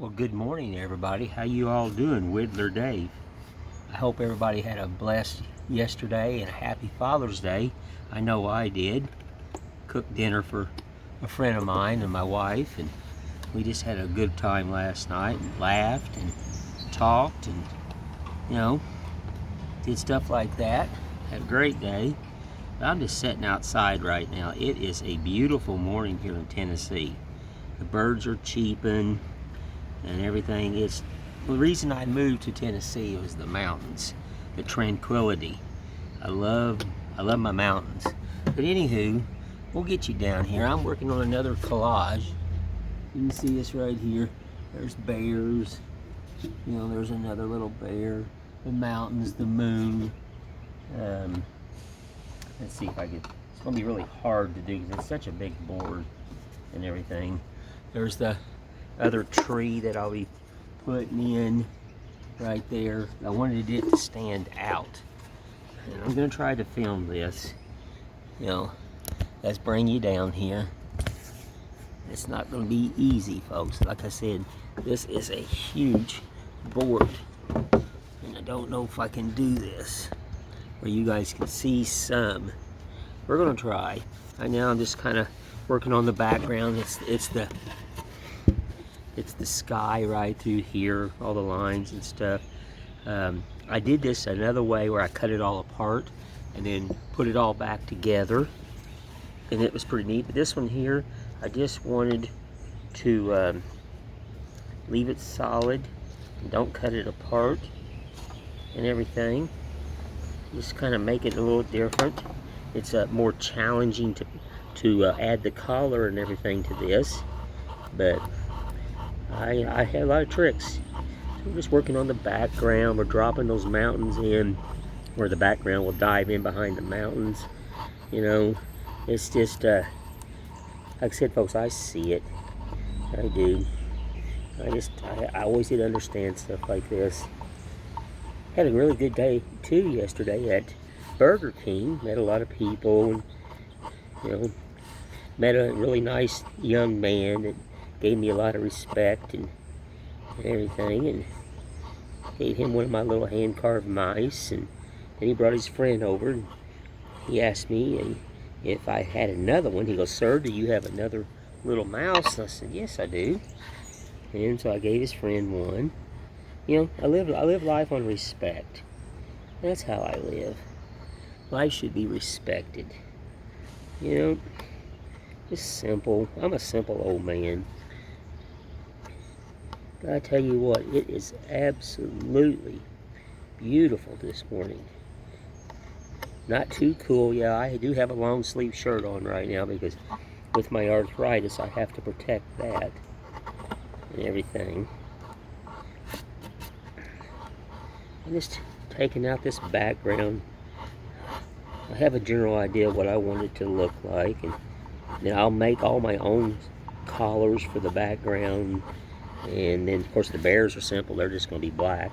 Well, good morning, everybody. How you all doing? Whittler Dave. I hope everybody had a blessed yesterday and a happy Father's Day. I know I did. Cooked dinner for a friend of mine and my wife, and we just had a good time last night and laughed and talked and, did stuff like that. Had a great day. But I'm just sitting outside right now. It is a beautiful morning here in Tennessee. The birds are cheeping and everything. Is the reason I moved to Tennessee was the mountains, the tranquility. I love my mountains. But anywho, we'll get you down here. I'm working on another collage. You can see this right here. There's bears. There's another little bear. The mountains, the moon. Let's see if I can. It's going to be really hard to do because it's such a big board and everything. There's the other tree that I'll be putting in right there. I wanted it to stand out, and I'm gonna try to film this. Let's bring you down here. It's not gonna be easy, folks. Like I said, this is a huge board, and I don't know if I can do this where you guys can see some. We're gonna try. Right now I'm just kind of working on the background. It's the sky right through here, all the lines and stuff. I did this another way where I cut it all apart and then put it all back together, and it was pretty neat. But this one here, I just wanted to leave it solid and don't cut it apart and everything. Just kind of make it a little different. It's more challenging to add the collar and everything to this, but I had a lot of tricks. So we're just working on the background. We're dropping those mountains in where the background will dive in behind the mountains. It's just, like I said, folks, I see it. I do. I always did understand stuff like this. Had a really good day, too, yesterday at Burger King. Met a lot of people, and, met a really nice young man that gave me a lot of respect and everything, and gave him one of my little hand-carved mice, and then he brought his friend over, and he asked me if I had another one. He goes, "Sir, do you have another little mouse?" And I said, "Yes, I do." And so I gave his friend one. I live life on respect. That's how I live. Life should be respected. Just simple. I'm a simple old man. But I tell you what, it is absolutely beautiful this morning. Not too cool. Yeah, I do have a long sleeve shirt on right now because with my arthritis I have to protect that and everything. I'm just taking out this background. I have a general idea of what I want it to look like, and then I'll make all my own collars for the background. And then, of course, the bears are simple. They're just going to be black.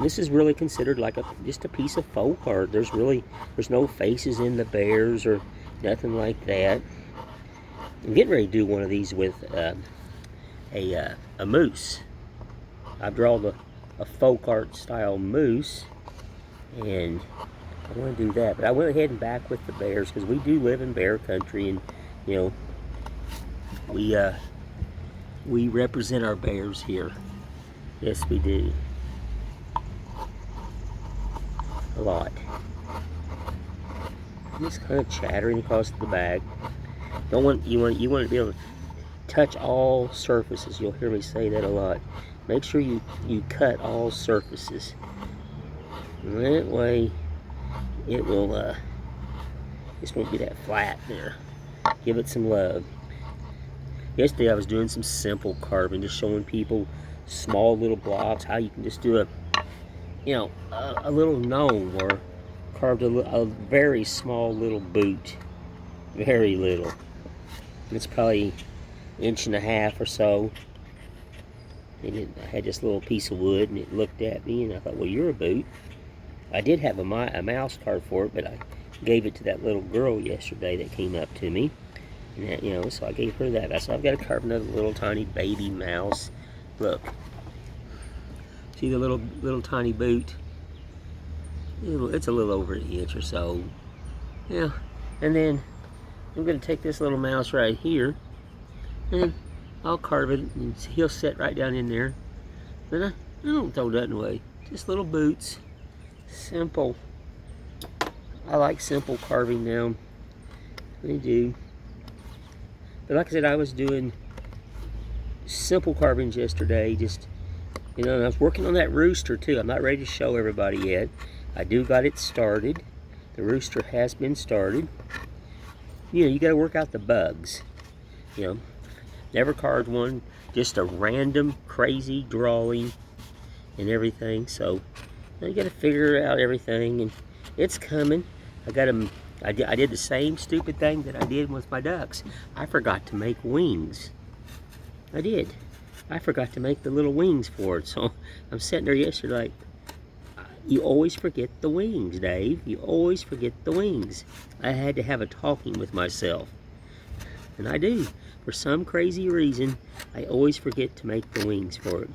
This is really considered like just a piece of folk art. There's no faces in the bears or nothing like that. I'm getting ready to do one of these with a moose. I've drawn a folk art style moose, and I want to do that. But I went ahead and back with the bears because we do live in bear country, and we represent our bears here. Yes, we do. A lot. I'm just kind of chattering across the back. You want to be able to touch all surfaces. You'll hear me say that a lot. Make sure you cut all surfaces. And that way, it will just won't be that flat there. Give it some love. Yesterday I was doing some simple carving, just showing people small little blocks, how you can just do a little gnome, or carved a very small little boot. Very little. It's probably 1.5 inches or so. And I had this little piece of wood, and it looked at me, and I thought, well, you're a boot. I did have a mouse carved for it, but I gave it to that little girl yesterday that came up to me. And that, you know, so I gave her that. So I've got to carve another little tiny baby mouse. Look. See the little tiny boot? It's a little over an inch or so. Yeah. And then I'm going to take this little mouse right here, and I'll carve it, and he'll sit right down in there. Then I don't throw nothing away. Just little boots. Simple. I like simple carving now. I do. But like I said, I was doing simple carvings yesterday. Just, you know, and I was working on that rooster too. I'm not ready to show everybody yet. I do got it started. The rooster has been started. You know, you got to work out the bugs. You know, never carved one. Just a random, crazy drawing and everything. So you got to figure out everything, and it's coming. I got them. I did the same stupid thing that I did with my ducks. I forgot to make wings. I did. I forgot to make the little wings for it. So I'm sitting there yesterday like, you always forget the wings, Dave. You always forget the wings. I had to have a talking with myself. And I do. For some crazy reason, I always forget to make the wings for it.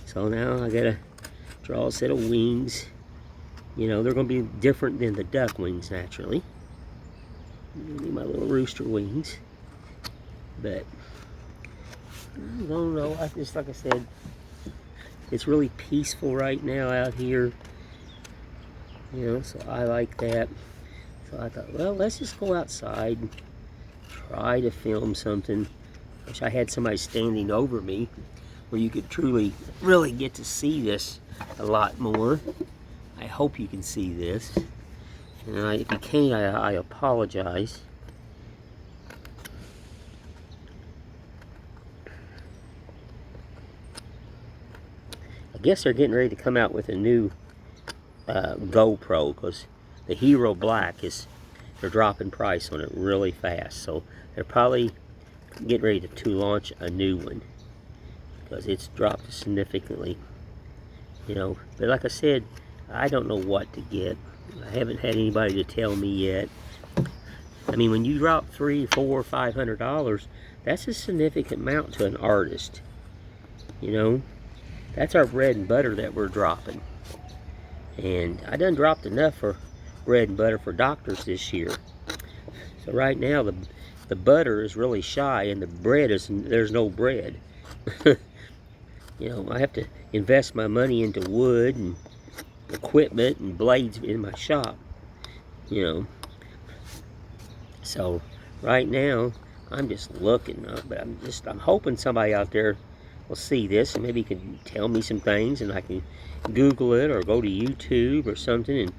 So now I gotta draw a set of wings. You know, they're gonna be different than the duck wings, naturally. My little rooster wings. But I don't know. I just, like I said, it's really peaceful right now out here. You know, so I like that. So I thought, well, let's just go outside and try to film something. Wish I had somebody standing over me where you could truly, really get to see this a lot more. I hope you can see this. And if you can't, I apologize. I guess they're getting ready to come out with a new GoPro, because the Hero Black they're dropping price on it really fast. So they're probably getting ready to launch a new one, because it's dropped significantly. You know, but like I said, I don't know what to get. I haven't had anybody to tell me yet. I mean, when you drop $300, $400, $500, that's a significant amount to an artist. You know, that's our bread and butter that we're dropping. And I done dropped enough for bread and butter for doctors this year. So right now the butter is really shy, and the bread there's no bread. You know, I have to invest my money into wood and equipment and blades in my shop. You know, so right now I'm just looking, but I'm hoping somebody out there will see this and maybe can tell me some things, and I can Google it or go to YouTube or something and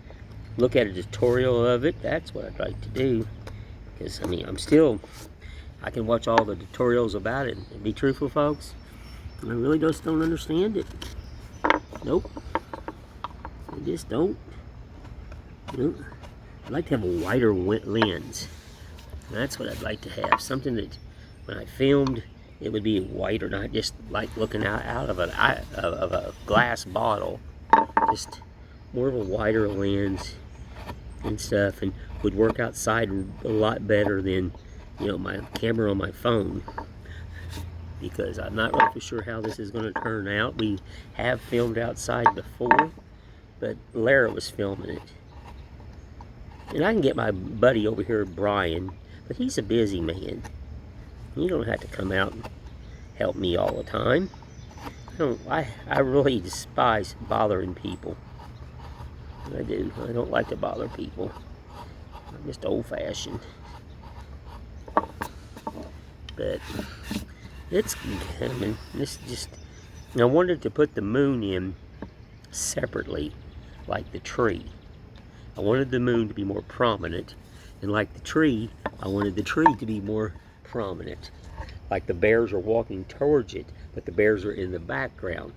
look at a tutorial of it. That's what I'd like to do, because I mean, I can watch all the tutorials about it and be truthful, folks, I really just don't understand it. Nope, I just don't. You know, I'd like to have a wider lens. That's what I'd like to have, something that when I filmed it would be wider, not just like looking out of a glass bottle. Just more of a wider lens and stuff, and would work outside a lot better than, you know, my camera on my phone, because I'm not really for sure how this is going to turn out. We have filmed outside before, but Lara was filming it. And I can get my buddy over here, Brian, but he's a busy man. You don't have to come out and help me all the time. I really despise bothering people. I do. I don't like to bother people. I'm just old-fashioned. But it's coming. I wanted to put the moon in separately, like the tree. I wanted the moon to be more prominent, and like the tree, I wanted the tree to be more prominent. Like the bears are walking towards it, but the bears are in the background.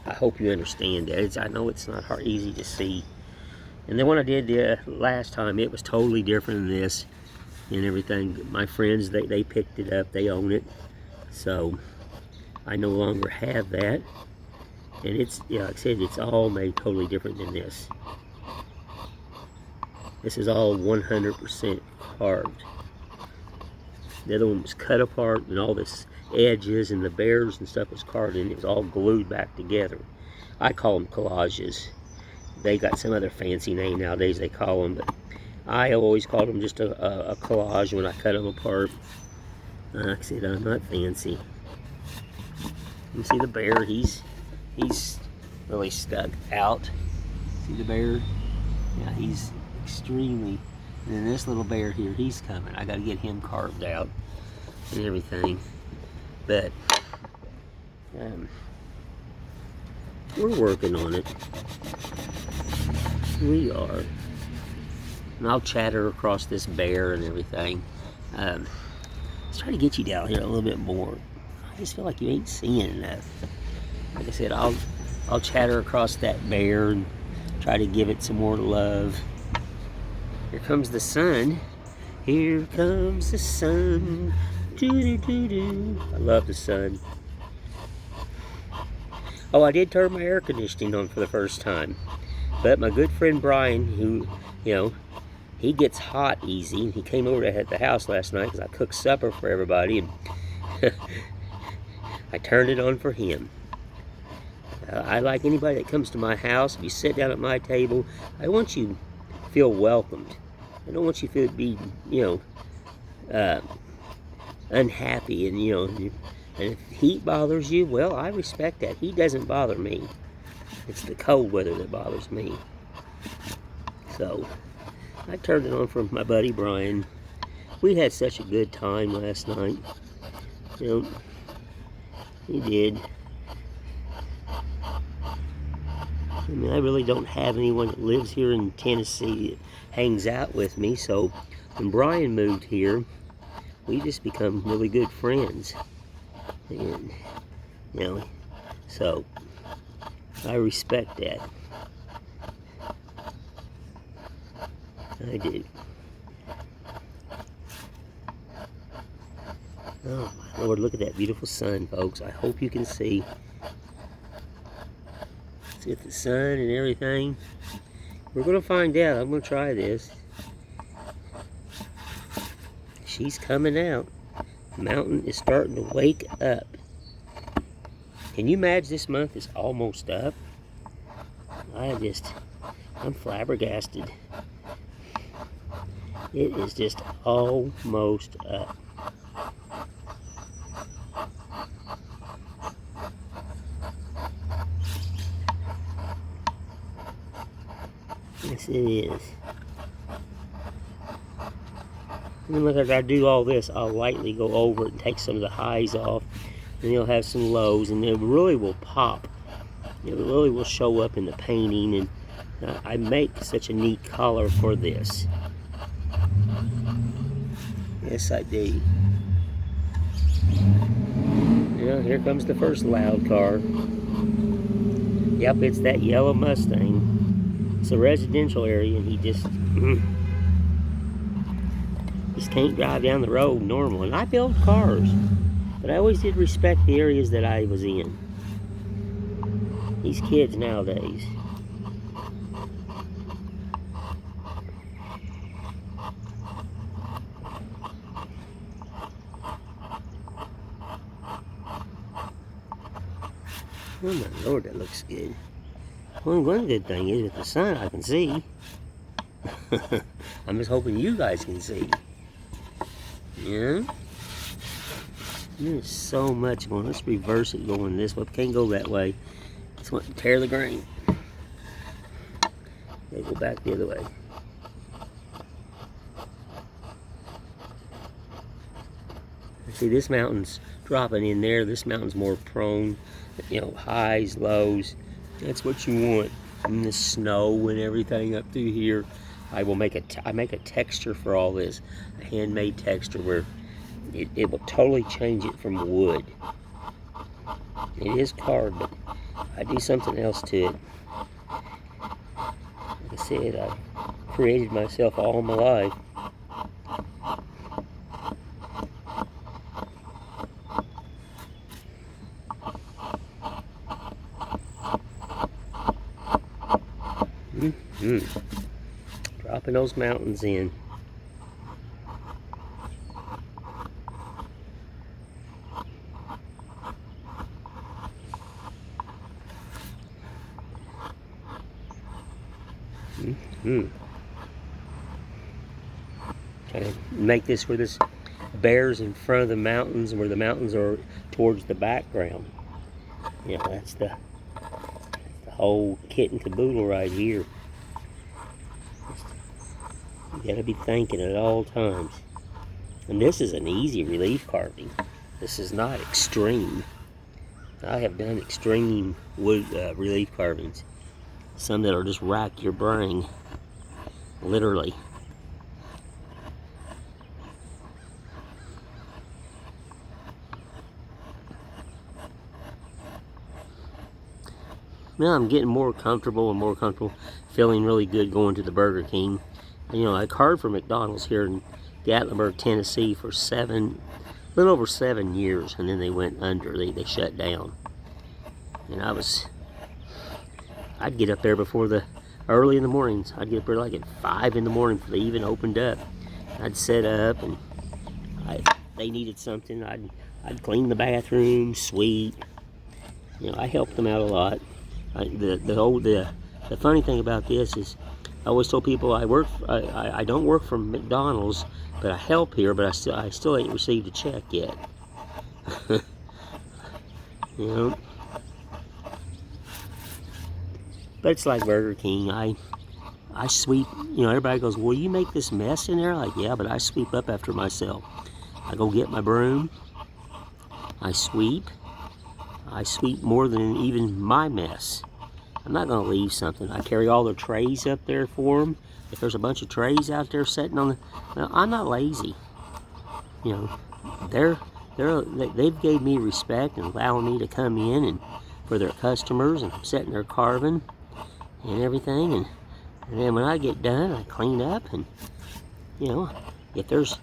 I hope you understand that. I know it's not easy to see. And then when I did last time, it was totally different than this and everything. My friends, they picked it up, they own it. So I no longer have that. And it's, yeah, like I said, it's all made totally different than this. This is all 100% carved. The other one was cut apart, and all this edges and the bears and stuff was carved in. It was all glued back together. I call them collages. They got some other fancy name nowadays they call them, but I always called them just a collage when I cut them apart. Like I said, I'm not fancy. You see the bear, he's really stuck out. See the bear? Yeah, he's extremely. And then this little bear here, he's coming. I gotta get him carved out and everything. But we're working on it. We are. And I'll chatter across this bear and everything. Let's try to get you down here a little bit more. I just feel like you ain't seeing enough. Like I said, I'll chatter across that bear and try to give it some more love. Here comes the sun. Here comes the sun. Doo-doo-doo-doo. I love the sun. Oh, I did turn my air conditioning on for the first time. But my good friend Brian, who, you know, he gets hot easy. He came over to the house last night because I cooked supper for everybody, and I turned it on for him. I like anybody that comes to my house. If you sit down at my table, I want you to feel welcomed. I don't want you to be, you know, unhappy, and, you know, and if heat bothers you, well, I respect that. Heat doesn't bother me. It's the cold weather that bothers me. So I turned it on for my buddy Brian. We had such a good time last night. You know, he did. I mean, I really don't have anyone that lives here in Tennessee that hangs out with me. So when Brian moved here, we just become really good friends. And, you know, so I respect that. I do. Oh my Lord, look at that beautiful sun, folks. I hope you can see. See the sun and everything. We're going to find out. I'm going to try this. She's coming out. The mountain is starting to wake up. Can you imagine this month is almost up? I'm flabbergasted. It is just almost up. Yes, it is. And look, as I do all this, I'll lightly go over it and take some of the highs off, and you'll have some lows, and it really will pop. It really will show up in the painting, and I make such a neat color for this. Yes, I do. Yeah, here comes the first loud car. Yep, it's that yellow Mustang. It's a residential area, and he just can't drive down the road normal. And I build cars, but I always did respect the areas that I was in. These kids nowadays. Oh my Lord, that looks good. Well, one good thing is with the sun I can see. I'm just hoping you guys can see. Yeah? There's so much going on. Let's reverse it going this way. Can't go that way. Just want to tear the grain. Okay, go back the other way. See, this mountain's dropping in there. This mountain's more prone, you know, highs, lows. That's what you want. And the snow and everything up through here. I make a texture for all this, a handmade texture where it will totally change it from wood. It is carved, but I do something else to it. Like I said, I've created myself all my life. Dropping those mountains in. Try to make this where this bear's in front of the mountains, and where the mountains are towards the background. Yeah, that's the whole kit and caboodle right here. You gotta be thinking at all times. And this is an easy relief carving. This is not extreme. I have done extreme wood relief carvings. Some that'll just rack your brain, literally. Now I'm getting more comfortable and more comfortable, feeling really good going to the Burger King. And, you know, I carved for McDonald's here in Gatlinburg, Tennessee for a little over 7 years, and then they went under. They shut down. And I'd get up there early in the mornings. I'd get up there like at 5 in the morning before they even opened up. I'd set up, and they needed something. I'd clean the bathroom, sweep. You know, I helped them out a lot. The funny thing about this is, I always told people I don't work for McDonald's, but I help here, but I still ain't received a check yet. You know, but it's like Burger King. I sweep. You know, everybody goes, "Well, you make this mess in there?" Like, yeah, but I sweep up after myself. I go get my broom. I sweep. I sweep more than even my mess. I'm not going to leave something. I carry all the trays up there for them. If there's a bunch of trays out there sitting on the... Now, I'm not lazy. You know, they've gave me respect and allowing me to come in and for their customers, and I'm sitting there carving and everything. And then when I get done, I clean up, and, you know, if there's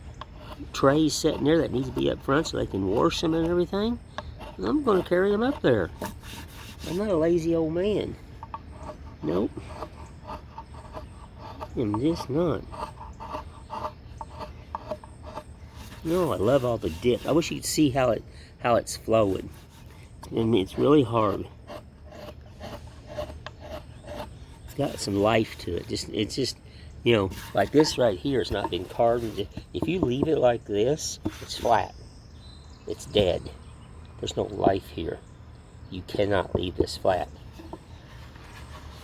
trays sitting there that needs to be up front so they can wash them and everything, I'm going to carry them up there. I'm not a lazy old man. Nope. I'm just not. No, I love all the dip. I wish you could see how it's flowing. I mean, it's really hard. It's got some life to it. It's just, you know, like this right here has not been carved. If you leave it like this, it's flat. It's dead. There's no life here. You cannot leave this flat.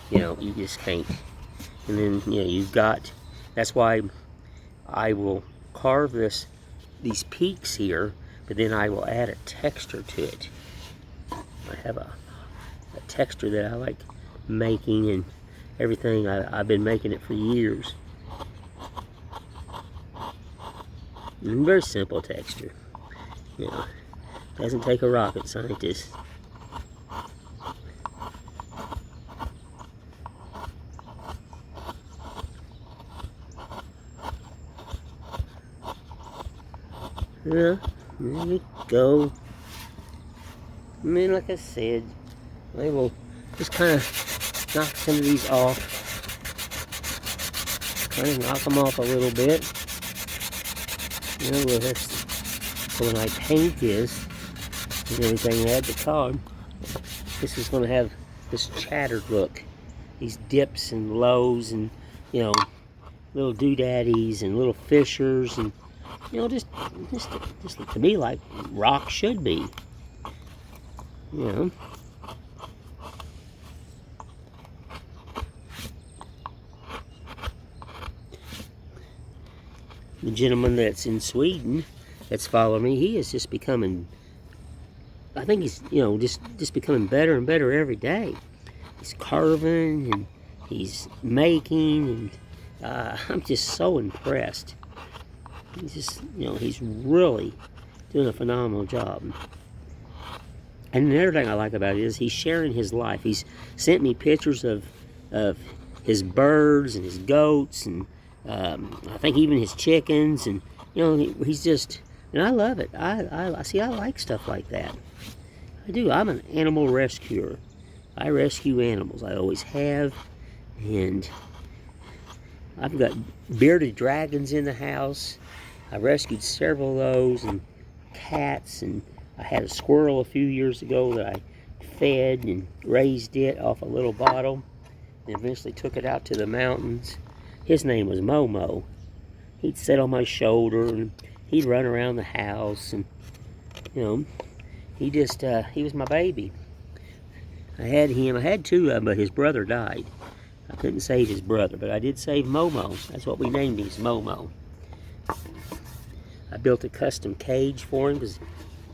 You know, you just can't. And then, you know, you've got, that's why I will carve these peaks here, but then I will add a texture to it. I have a texture that I like making and everything. I've been making it for years. And very simple texture. You know, doesn't take a rocket scientist. Yeah, there we go. I mean, like I said, I will just kind of knock some of these off. Kind of knock them off a little bit. You know, so when I paint this and everything, add the color, this is going to have this chattered look. These dips and lows and, you know, little doodaddies and little fissures and, you know, just to me like rock should be. You know. The gentleman that's in Sweden that's following me, he is just becoming, I think he's, you know, just becoming better and better every day. He's carving and he's making, and I'm just so impressed. He's just, you know, he's really doing a phenomenal job. And another thing I like about it is he's sharing his life. He's sent me pictures of his birds and his goats and I think even his chickens, and, you know, he's just, and I love it. I see, I like stuff like that. I do. I'm an animal rescuer. I rescue animals. I always have, and I've got bearded dragons in the house. I rescued several of those, and cats, and I had a squirrel a few years ago that I fed and raised it off a little bottle, and eventually took it out to the mountains. His name was Momo. He'd sit on my shoulder and he'd run around the house, and you know, he was my baby. I had him. I had two of them, but his brother died. I couldn't save his brother, but I did save Momo. That's what we named him, Momo. I built a custom cage for him because,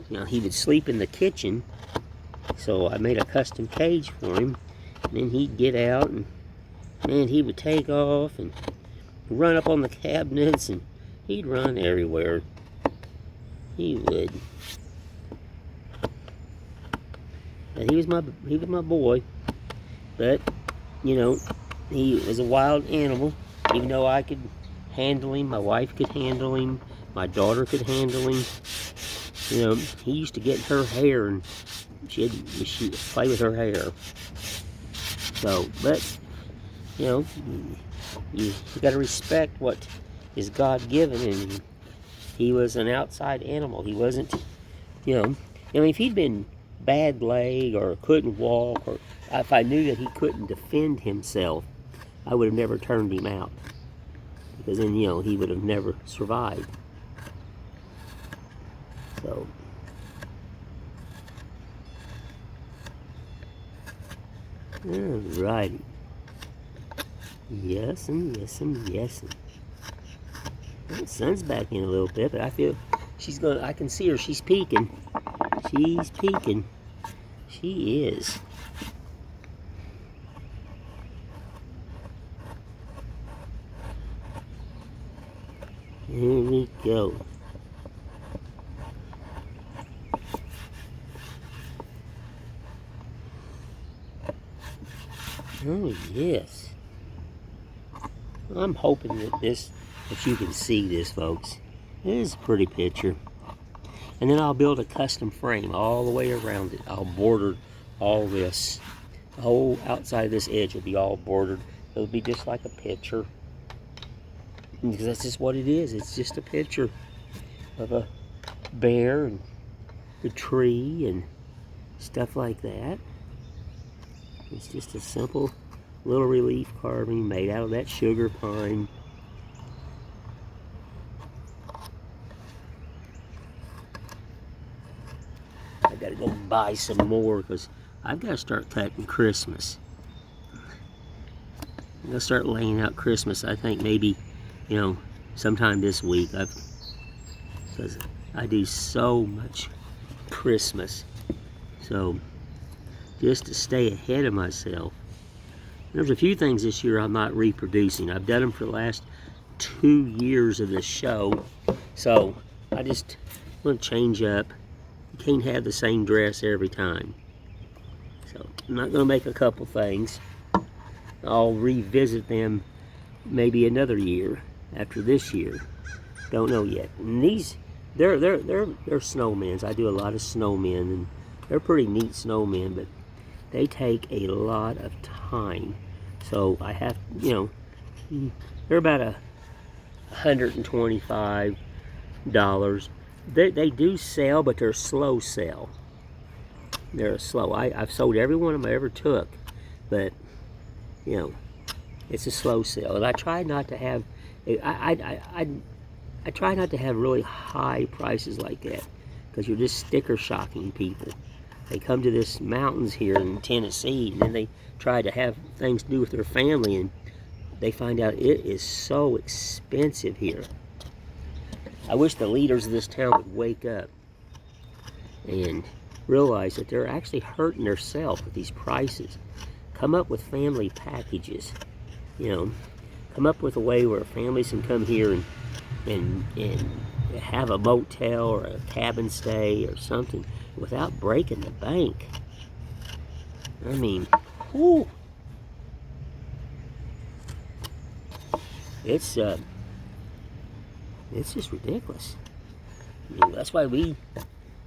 you know, he would sleep in the kitchen. So I made a custom cage for him. And then he'd get out, and man, he would take off and run up on the cabinets, and he'd run everywhere. He would. But he was my boy. But, you know, he was a wild animal. Even though I could handle him, my wife could handle him, my daughter could handle him. You know, he used to get her hair, and she'd play with her hair. So, but, you know, you got to respect what is God-given, and he was an outside animal. He wasn't, you know, I mean, if he'd been bad leg or couldn't walk, or if I knew that he couldn't defend himself, I would have never turned him out, because then, you know, he would have never survived. So, alrighty. Yes and yes and yes. The sun's back in a little bit, but I feel she's gonna. I can see her. She's peeking. She's peeking. She is. Here we go. Oh yes. I'm hoping that you can see this, folks. It is a pretty picture. And then I'll build a custom frame all the way around it. I'll border all this. The whole outside of this edge will be all bordered. It'll be just like a picture. Because that's just what it is. It's just a picture of a bear and the tree and stuff like that. It's just a simple little relief carving made out of that sugar pine. I gotta go buy some more because I've got to start cutting Christmas. I'm gonna start laying out Christmas. I think maybe, you know, sometime this week. Because I do so much Christmas. So just to stay ahead of myself. There's a few things this year I'm not reproducing. I've done them for the last 2 years of the show. So I just want to change up. You can't have the same dress every time. So I'm not going to make a couple things. I'll revisit them maybe another year after this year. Don't know yet. And these, they're snowmen. I do a lot of snowmen, and they're pretty neat snowmen, but they take a lot of time. So I have, you know, they're about $125. They do sell, but they're slow sell. They're slow. I've sold every one of them I ever took, but, you know, it's a slow sell. And I try not to have, I try not to have really high prices like that, because you're just sticker shocking people. They come to this mountains here in Tennessee, and then they try to have things to do with their family, and they find out it is so expensive here. I wish the leaders of this town would wake up and realize that they're actually hurting themselves with these prices. Come up with family packages, you know. Come up with a way where families can come here and have a motel or a cabin stay or something without breaking the bank. I mean, whew. It's just ridiculous. I mean, that's why we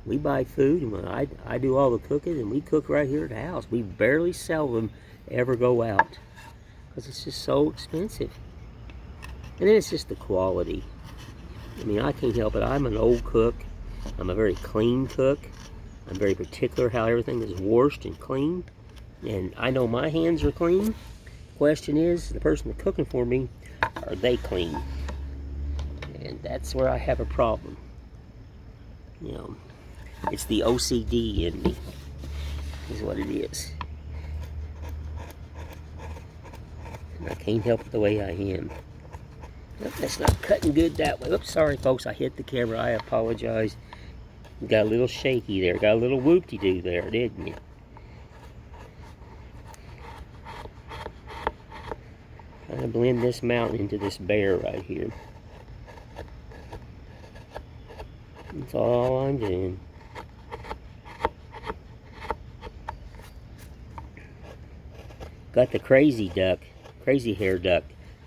buy food, and I do all the cooking, and we cook right here at the house. We barely seldom ever go out because it's just so expensive. And then it's just the quality. I mean, I can't help it. I'm an old cook. I'm a very clean cook. I'm very particular how everything is washed and cleaned. And I know my hands are clean. question is, the person cooking for me, are they clean? And that's where I have a problem. You know, it's the OCD in me, is what it is. And I can't help it the way I am. Nope, that's not cutting good that way. Oops, sorry folks, I hit the camera. I apologize. Got a little shaky there. Got a little whoop-de-doo there, didn't you? Trying to blend this mountain into this bear right here. That's all I'm doing. Got the crazy hair duck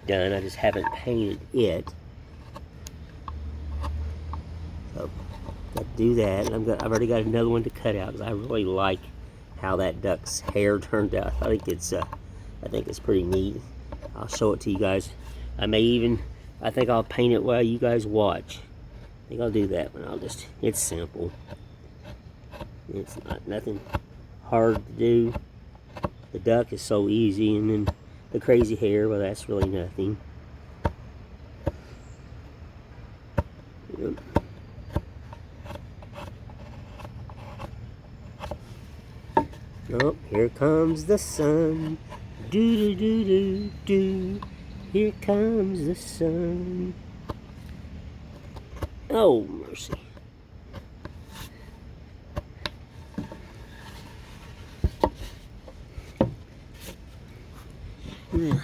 done. I just haven't painted it. So, got to do that. And I've already got another one to cut out because I really like how that duck's hair turned out. I think it's pretty neat. I'll show it to you guys. I think I'll paint it while you guys watch. I think I'll do that one. It's simple. It's nothing hard to do. The duck is so easy, and then the crazy hair, well, that's really nothing. Yep. Oh, here comes the sun. Do do do do do. Here comes the sun. Oh, mercy. I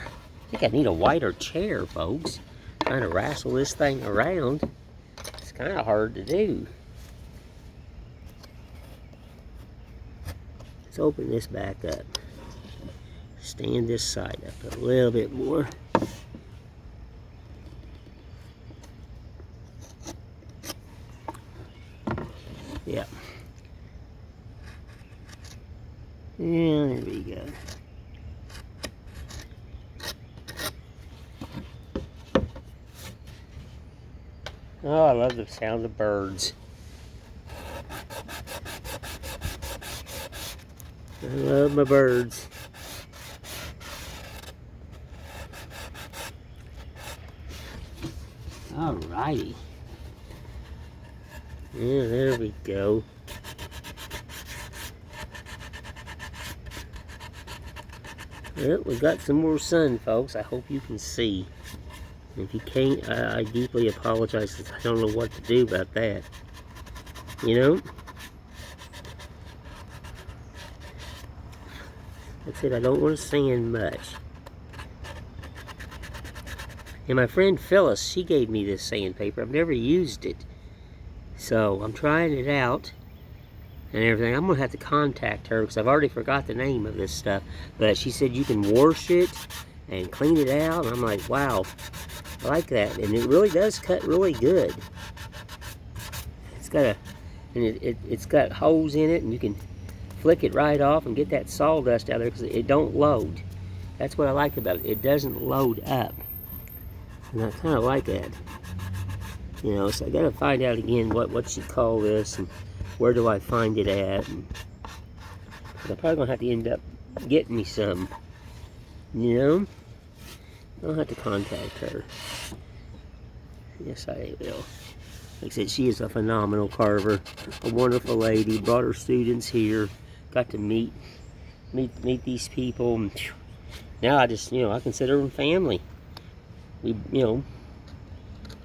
think I need a wider chair, folks. Trying to wrestle this thing around. It's kind of hard to do. Let's open this back up. Stand this side up a little bit more. Yeah. Yeah, there we go. Oh, I love the sound of birds. I love my birds. Alrighty. Yeah, there we go. Well, we got some more sun, folks. I hope you can see. If you can't, I deeply apologize because I don't know what to do about that. You know? That's it, I don't want to sand much. And my friend Phyllis, she gave me this sandpaper. I've never used it. So, I'm trying it out and everything. I'm going to have to contact her because I've already forgot the name of this stuff. But she said you can wash it and clean it out. And I'm like, wow. I like that, and it really does cut really good. It's got it's got holes in it, and you can flick it right off and get that sawdust out of there because it don't load. That's what I like about it. It doesn't load up, and I kind of like that. You know, so I got to find out again what you call this and where do I find it at. And I'm probably gonna have to end up getting me some. You know. I'll have to contact her. Yes, I will. Like I said, she is a phenomenal carver, a wonderful lady. Brought her students here. Got to meet these people. Now I just, I consider them family. You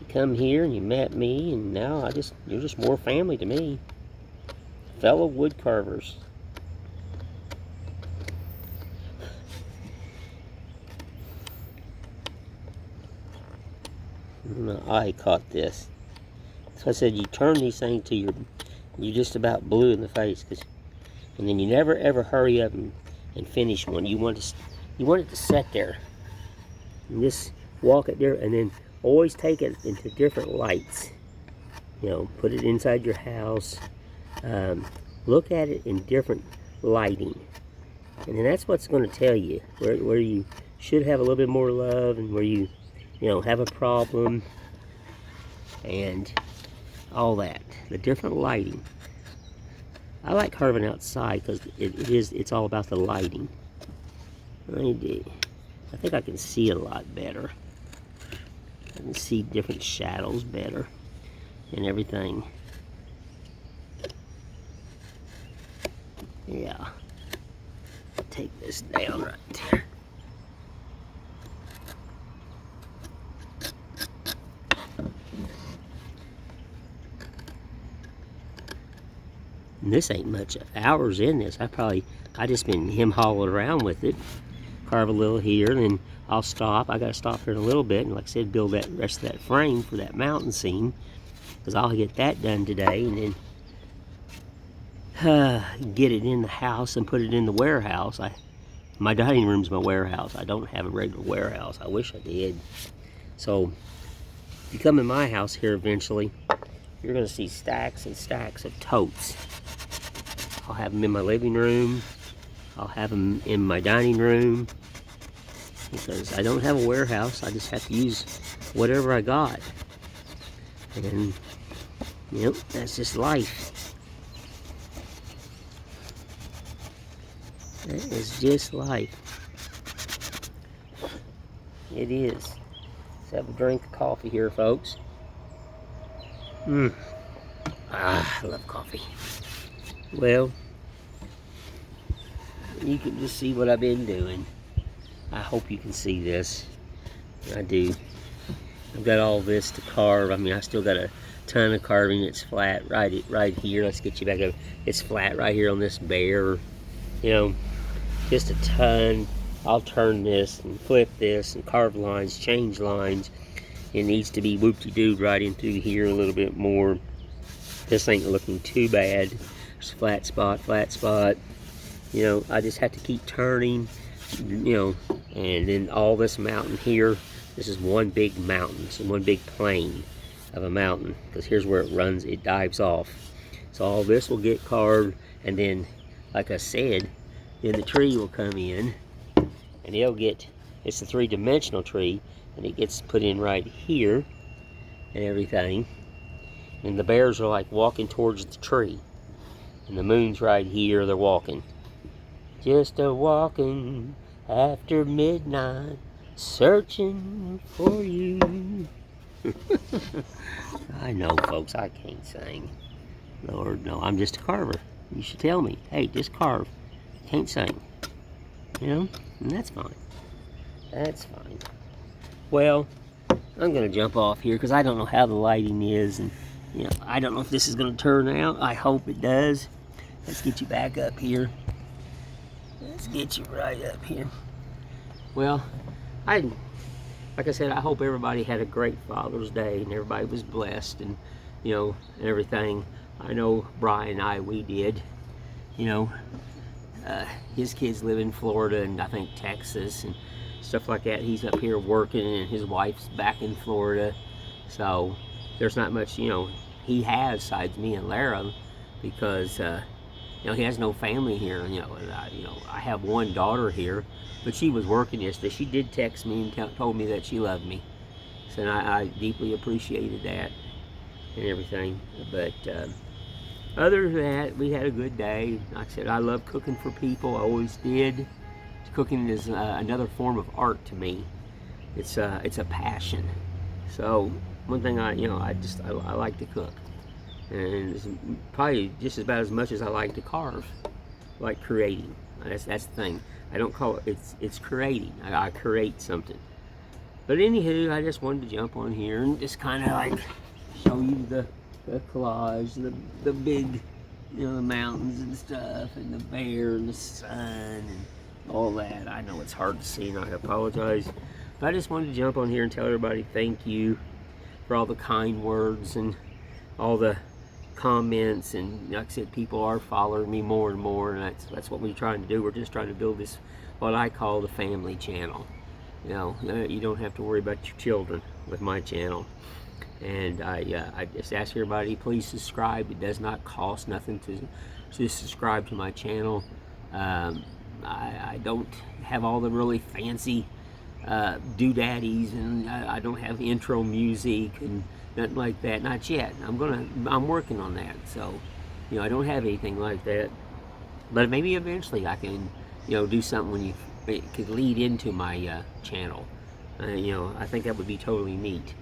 come here and you met me, and now you're just more family to me. Fellow wood carvers. My eye caught this. So I said, you turn these things to you're just about blue in the face, and then you never ever hurry up and finish one. You want it to sit there, and just walk it there, and then always take it into different lights. Put it inside your house. Look at it in different lighting, and then that's what's going to tell you where you should have a little bit more love, and where you have a problem, and all that. The different lighting. I like carving outside because it's all about the lighting. I I think I can see a lot better. I can see different shadows better and everything. Yeah. Take this down right there. And this ain't much hours in this. I just been him-hauling around with it. Carve a little here, and then I'll stop. I gotta stop here in a little bit, and like I said, build that rest of that frame for that mountain scene, because I'll get that done today, and then get it in the house and put it in the warehouse. My dining room's my warehouse. I don't have a regular warehouse. I wish I did. So if you come in my house here eventually, you're gonna see stacks and stacks of totes. I'll have them in my living room. I'll have them in my dining room, because I don't have a warehouse. I just have to use whatever I got. And, you know, that's just life. That is just life. It is. Let's have a drink of coffee here, folks. I love coffee. Well, you can just see what I've been doing. I hope you can see this. I do. I've got all this to carve. I mean, I still got a ton of carving. It's flat right here. Let's get you back up. It's flat right here on this bear. You know, just a ton. I'll turn this and flip this and carve lines, change lines. It needs to be whoop-de-doo right in through here a little bit more. This ain't looking too bad. There's a flat spot. You know, I just have to keep turning, you know, and then all this mountain here, this is one big mountain. This is one big plain of a mountain, because here's where it runs, it dives off. So all this will get carved, and then, like I said, then the tree will come in, and it'll get, it's a three-dimensional tree, and it gets put in right here, and everything. And the bears are like walking towards the tree. And the moon's right here, they're walking. Just a walking after midnight, searching for you. I know, folks, I can't sing. Lord, no, I'm just a carver. You should tell me, hey, just carve. Can't sing. You know, and that's fine. That's fine. Well, I'm going to jump off here because I don't know how the lighting is, and you know, I don't know if this is going to turn out. I hope it does. Let's get you back up here. Let's get you right up here. Well, like I said, I hope everybody had a great Father's Day and everybody was blessed, and you know, and everything. I know Brian and we did. You know, his kids live in Florida and I think Texas and stuff like that. He's up here working, and his wife's back in Florida. So there's not much, you know, he has besides me and Lara, because you know, he has no family here. You know, and I have one daughter here, but she was working yesterday. She did text me and told me that she loved me, so and I deeply appreciated that and everything. But other than that, we had a good day. Like I said, I love cooking for people. I always did. Cooking is another form of art to me. It's a passion. So one thing I like to cook, and it's probably just about as much as I like to carve, like creating. That's the thing. I don't call it. It's creating. I create something. But anywho, I just wanted to jump on here and just kind of like show you the collage, the big, you know, the mountains and stuff, and the bear and the sun and all that. I know it's hard to see, and I apologize. But I just wanted to jump on here and tell everybody thank you for all the kind words and all the comments, and like I said, people are following me more and more, and that's what we're trying to do. We're just trying to build this, what I call the family channel. You know, you don't have to worry about your children with my channel. And I just ask everybody, please subscribe. It does not cost nothing to subscribe to my channel. I don't have all the really fancy doodaddies, and I don't have intro music and nothing like that, not yet. I'm working on that. So, you know, I don't have anything like that, but maybe eventually I can, you know, do something when it could lead into my channel. You know, I think that would be totally neat.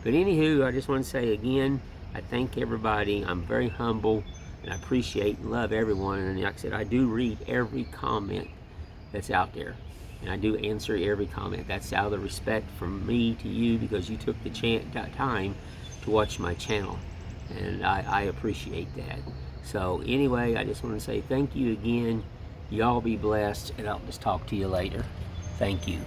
But anywho, I just want to say again, I thank everybody. I'm very humble, and I appreciate and love everyone. And like I said, I do read every comment that's out there, and I do answer every comment. That's out of the respect from me to you, because you took the time to watch my channel, and I appreciate that. So anyway, I just want to say thank you again. Y'all be blessed, and I'll just talk to you later. Thank you.